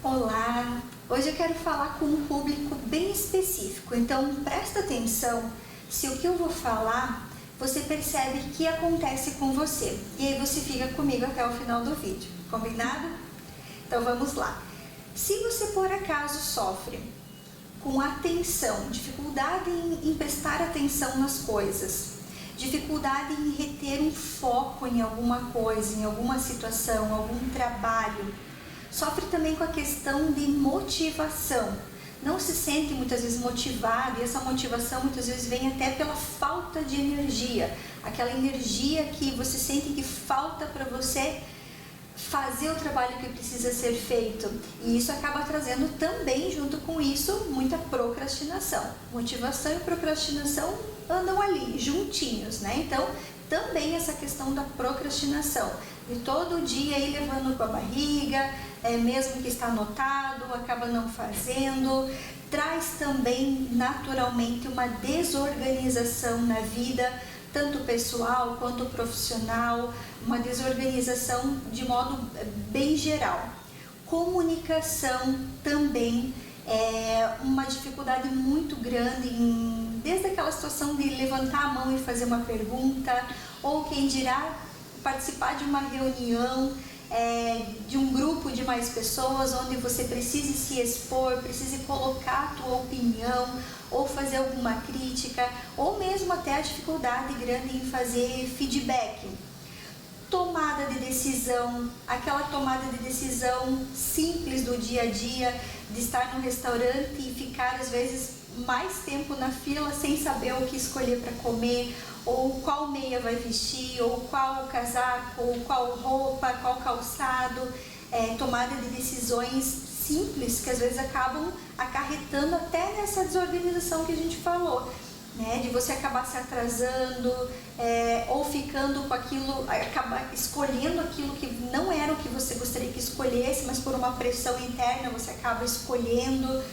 Olá! Hoje eu quero falar com um público bem específico, então presta atenção se o que eu vou falar você percebe que acontece com você. E aí você fica comigo até o final do vídeo, combinado? Então vamos lá. Se você por acaso sofre com atenção, dificuldade em prestar atenção nas coisas, dificuldade em reter um foco em alguma coisa, em alguma situação, algum trabalho, sofre também com a questão de motivação, não se sente muitas vezes motivado, e essa motivação muitas vezes vem até pela falta de energia, aquela energia que você sente que falta para você fazer o trabalho que precisa ser feito, e isso acaba trazendo também junto com isso muita procrastinação. Motivação e procrastinação andam ali juntinhos, né? Então também essa questão da procrastinação, de todo dia ir levando com a barriga, mesmo que está anotado, acaba não fazendo, traz também naturalmente uma desorganização na vida, tanto pessoal quanto profissional, uma desorganização de modo bem geral. Comunicação também é uma dificuldade muito grande, desde aquela situação de levantar a mão e fazer uma pergunta, ou quem dirá participar de uma reunião, de um grupo de mais pessoas, onde você precise se expor, precise colocar a tua opinião, ou fazer alguma crítica, ou mesmo até a dificuldade grande em fazer feedback. Tomada de decisão, aquela tomada de decisão simples do dia a dia, de estar no restaurante e ficar às vezes mais tempo na fila sem saber o que escolher para comer, ou qual meia vai vestir, ou qual casaco, ou qual roupa, qual calçado. Tomada de decisões simples que às vezes acabam acarretando até nessa desorganização que a gente falou, né? De você acabar se atrasando, ou ficando com aquilo, acabar escolhendo aquilo que não era o que você gostaria que escolhesse, mas por uma pressão interna você acaba escolhendo.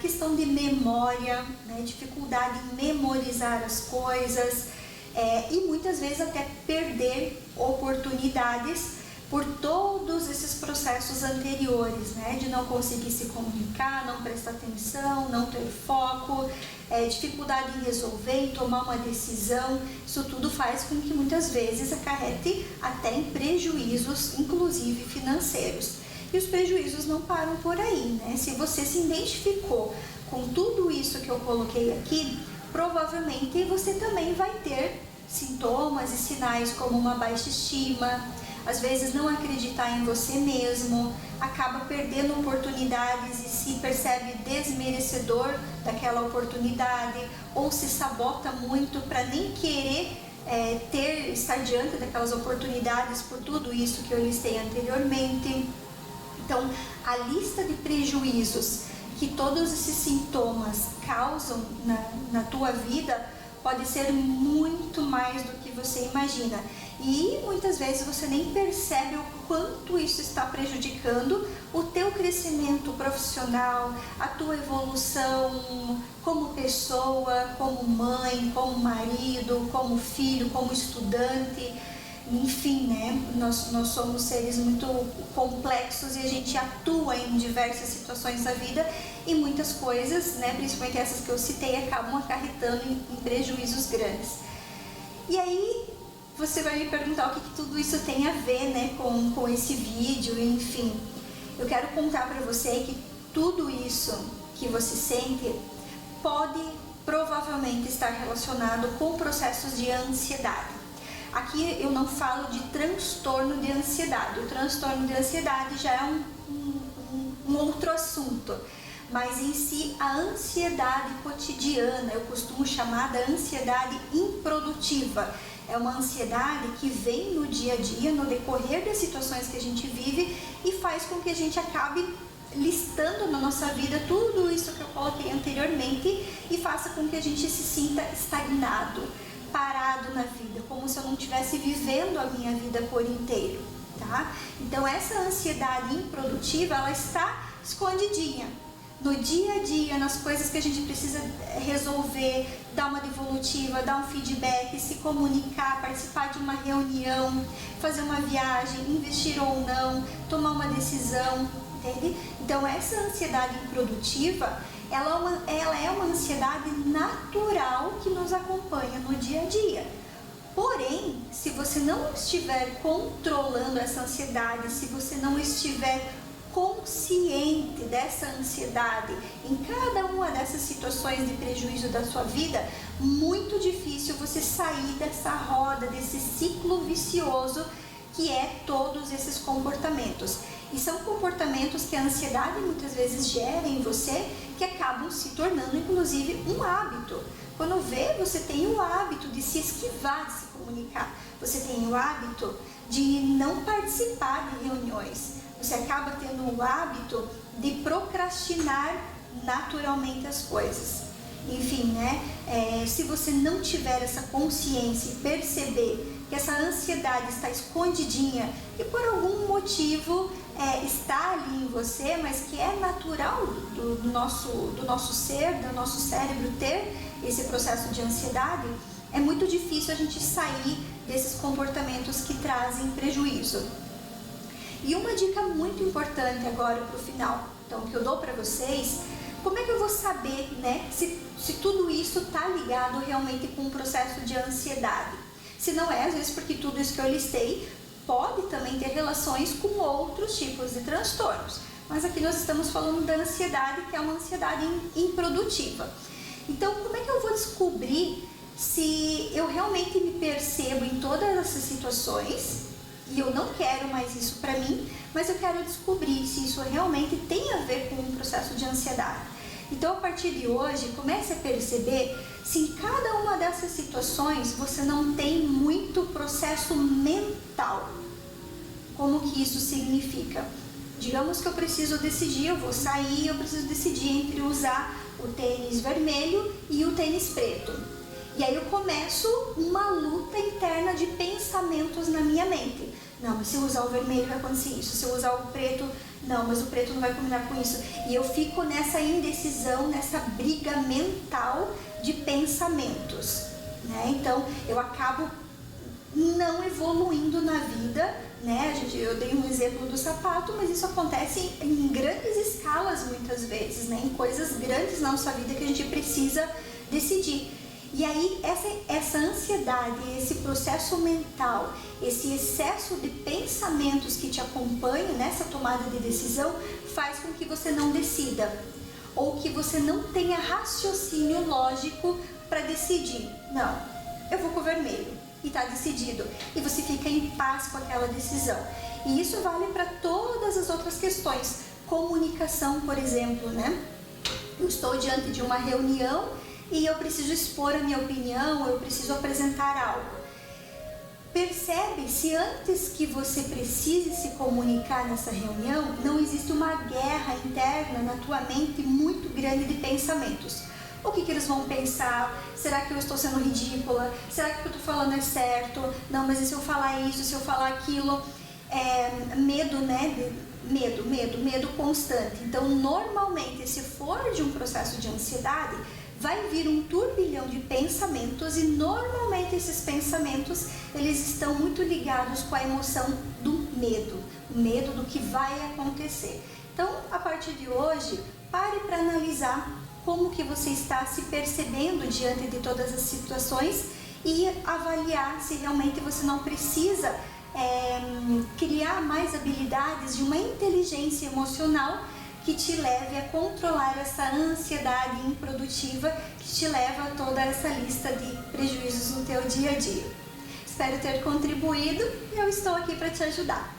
Questão de memória, né? Dificuldade em memorizar as coisas, e muitas vezes até perder oportunidades por todos esses processos anteriores, né? De não conseguir se comunicar, não prestar atenção, não ter foco, dificuldade em resolver, em tomar uma decisão. Isso tudo faz com que muitas vezes acarrete até em prejuízos, inclusive financeiros. E os prejuízos não param por aí, né? Se você se identificou com tudo isso que eu coloquei aqui, provavelmente você também vai ter sintomas e sinais como uma baixa estima, às vezes não acreditar em você mesmo, acaba perdendo oportunidades e se percebe desmerecedor daquela oportunidade, ou se sabota muito para nem querer estar diante daquelas oportunidades por tudo isso que eu listei anteriormente. Então, a lista de prejuízos que todos esses sintomas causam na tua vida pode ser muito mais do que você imagina. E muitas vezes você nem percebe o quanto isso está prejudicando o teu crescimento profissional, a tua evolução como pessoa, como mãe, como marido, como filho, como estudante. Enfim, né? Nós somos seres muito complexos e a gente atua em diversas situações da vida, e muitas coisas, né, principalmente essas que eu citei, acabam acarretando em prejuízos grandes. E aí você vai me perguntar o que tudo isso tem a ver, né, com esse vídeo. Enfim, eu quero contar para você que tudo isso que você sente pode provavelmente estar relacionado com processos de ansiedade. Aqui eu não falo de transtorno de ansiedade, o transtorno de ansiedade já é um outro assunto, mas em si a ansiedade cotidiana, eu costumo chamar da ansiedade improdutiva. É uma ansiedade que vem no dia a dia, no decorrer das situações que a gente vive, e faz com que a gente acabe listando na nossa vida tudo isso que eu coloquei anteriormente, e faça com que a gente se sinta estagnado, parado na vida, como se eu não estivesse vivendo a minha vida por inteiro, tá? Então essa ansiedade improdutiva, ela está escondidinha, no dia a dia, nas coisas que a gente precisa resolver, dar uma devolutiva, dar um feedback, se comunicar, participar de uma reunião, fazer uma viagem, investir ou não, tomar uma decisão, entende? Então essa ansiedade improdutiva, ela é uma ansiedade natural que nos acompanha no dia a dia. Porém, se você não estiver controlando essa ansiedade, se você não estiver consciente dessa ansiedade em cada uma dessas situações de prejuízo da sua vida, muito difícil você sair dessa roda, desse ciclo vicioso que é todos esses comportamentos. E são comportamentos que a ansiedade muitas vezes gera em você, que acabam se tornando inclusive um hábito. Quando vê, você tem o hábito de se esquivar de se comunicar, você tem o hábito de não participar de reuniões, você acaba tendo o hábito de procrastinar naturalmente as coisas. Enfim, né? Se você não tiver essa consciência e perceber que essa ansiedade está escondidinha e por algum motivo está ali em você, mas que é natural do nosso ser, do nosso cérebro ter esse processo de ansiedade, é muito difícil a gente sair desses comportamentos que trazem prejuízo. E uma dica muito importante agora para o final, então, que eu dou para vocês, como é que eu vou saber, né, se tudo isso está ligado realmente com um processo de ansiedade? Se não é, às vezes, porque tudo isso que eu listei pode também ter relações com outros tipos de transtornos. Mas aqui nós estamos falando da ansiedade, que é uma ansiedade improdutiva. Então, como é que eu vou descobrir se eu realmente me percebo em todas essas situações e eu não quero mais isso para mim, mas eu quero descobrir se isso realmente tem a ver com um processo de ansiedade? Então, a partir de hoje, comece a perceber se em cada uma dessas situações você não tem muito processo mental. Como que isso significa? Digamos que eu preciso decidir, eu vou sair, eu preciso decidir entre usar o tênis vermelho e o tênis preto. E aí eu começo uma luta interna de pensamentos na minha mente. Não, mas se eu usar o vermelho vai acontecer isso, se eu usar o preto, não, mas o preto não vai combinar com isso. E eu fico nessa indecisão, nessa briga mental de pensamentos, né? Então eu acabo não evoluindo na vida, né? Eu dei um exemplo do sapato, mas isso acontece em grandes escalas muitas vezes, né? Em coisas grandes na nossa vida que a gente precisa decidir. E aí essa ansiedade, esse processo mental, esse excesso de pensamentos que te acompanham nessa tomada de decisão faz com que você não decida, ou que você não tenha raciocínio lógico para decidir. Não, eu vou com o vermelho e está decidido, e você fica em paz com aquela decisão. E isso vale para todas as outras questões. Comunicação, por exemplo, né? Eu estou diante de uma reunião e eu preciso expor a minha opinião, eu preciso apresentar algo. Percebe se antes que você precise se comunicar nessa reunião, não existe uma guerra interna na tua mente muito grande de pensamentos. O que eles vão pensar? Será que eu estou sendo ridícula? Será que o que eu estou falando é certo? Não, mas e se eu falar isso, se eu falar aquilo? Medo, né? Medo constante. Então, normalmente, se for de um processo de ansiedade, vai vir um turbilhão de pensamentos, e normalmente esses pensamentos, eles estão muito ligados com a emoção do medo, o medo do que vai acontecer. Então, a partir de hoje, pare para analisar como que você está se percebendo diante de todas as situações e avaliar se realmente você não precisa criar mais habilidades de uma inteligência emocional que te leve a controlar essa ansiedade improdutiva que te leva a toda essa lista de prejuízos no teu dia a dia. Espero ter contribuído e eu estou aqui para te ajudar.